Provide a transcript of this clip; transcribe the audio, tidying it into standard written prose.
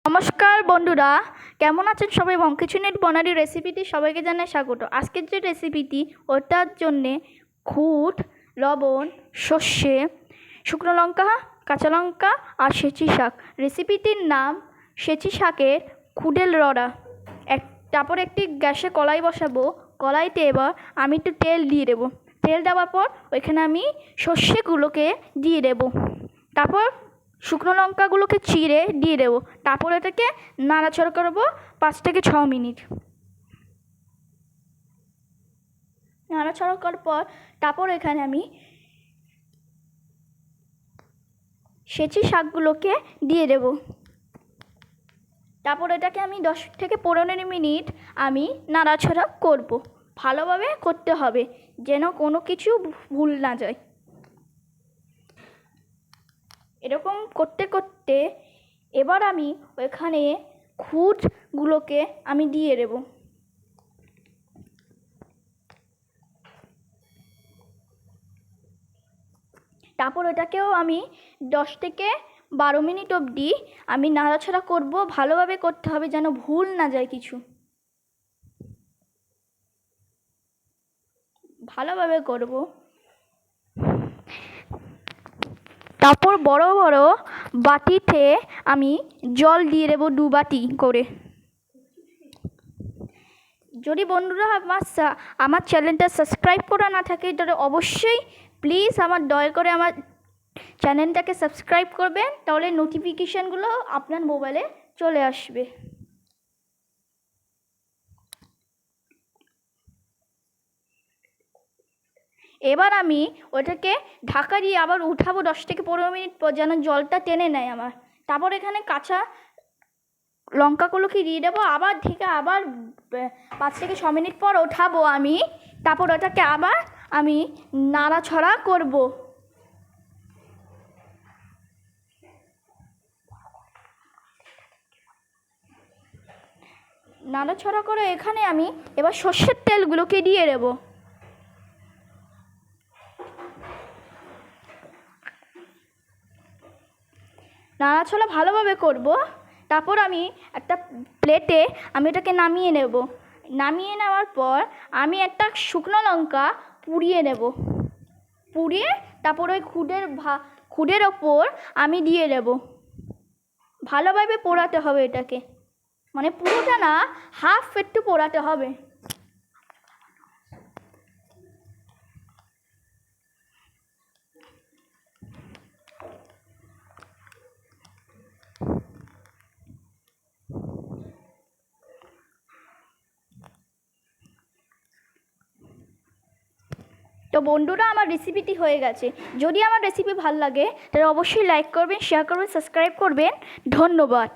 নমস্কার বন্ধুরা, কেমন আছেন সবাই? বঙ্কিচুনের বনারি রেসিপিটি সবাইকে জানাই স্বাগত। আজকের যে রেসিপিটি ওটার জন্যে খুদ, লবণ, সর্ষে, শুকনো লঙ্কা, কাঁচা লঙ্কা আর সেচি শাক। রেসিপিটির নাম সেচি শাকের খুদের রড়া। তারপর একটি গ্যাসে কড়াই বসাবো। কড়াইতে এবার আমি একটু তেল দিয়ে দেবো। তেল দেওয়ার পর ওইখানে আমি সর্ষেগুলোকে দিয়ে দেবো। তারপর শুকনো লঙ্কাগুলোকে চিড়ে দিয়ে দেবো। তারপর এটাকে নাড়াচাড়া করবো 5 থেকে 6 মিনিট। নাড়াচাড়া করার পর তারপর এখানে আমি সেচি শাকগুলোকে দিয়ে দেবো। তারপর এটাকে আমি 10 থেকে 15 মিনিট আমি নাড়াচাড়া করব। ভালোভাবে করতে হবে যেন কোনো কিছু ভুল না যায়। এরকম করতে করতে এবার আমি ওইখানে খুদগুলোকে আমি দিয়ে দেব। তারপর এটাকেও আমি 10 থেকে 12 মিনিট অবধি আমি নাড়াচাড়া করব। ভালোভাবে করতে হবে যেন ভুল না যায় কিছু। ভালোভাবে করব। তারপর বড় বড় বাটিতে আমি জল দিয়ে দেবো 2 বাটি করে। যদি বন্ধুরা আমার চ্যানেলটা সাবস্ক্রাইব করা না থাকে তাহলে অবশ্যই প্লিজ দয়া করে আমার চ্যানেলটাকে সাবস্ক্রাইব করবেন, তাহলে নোটিফিকেশানগুলো আপনার মোবাইলে চলে আসবে। এবার আমি ওটাকে ঢাকা দিয়ে আবার উঠাবো 10 থেকে 15 মিনিট পর যেন জলটা টেনে নেয় আমার। তারপর এখানে কাঁচা লঙ্কাগুলোকে দিয়ে দেবো। আবার 5 থেকে 6 মিনিট পর ওঠাবো আমি। তারপর ওটাকে আবার আমি নাড়াচাড়া করব। নাড়াচাড়া করে এখানে আমি এবার সর্ষের তেলগুলোকে দিয়ে দেবো। নাড়াচাড়া ভালোভাবে করব। তারপর আমি একটা প্লেটে আমি এটাকে নামিয়ে নেব। নামিয়ে নেওয়ার পর আমি একটা শুকনো লঙ্কা পুড়িয়ে নেব। পুড়িয়ে তারপর ওই খুদের ওপর আমি দিয়ে দেব। ভালোভাবে পোড়াতে হবে এটাকে, মানে পুরোটা না, হাফ একটু পোড়াতে হবে। তো বন্ধুরা, আমার রেসিপিটি হয়ে গেছে। যদি আমার রেসিপি ভালো লাগে তাহলে অবশ্যই লাইক করবেন, শেয়ার করবেন, সাবস্ক্রাইব করবেন। ধন্যবাদ।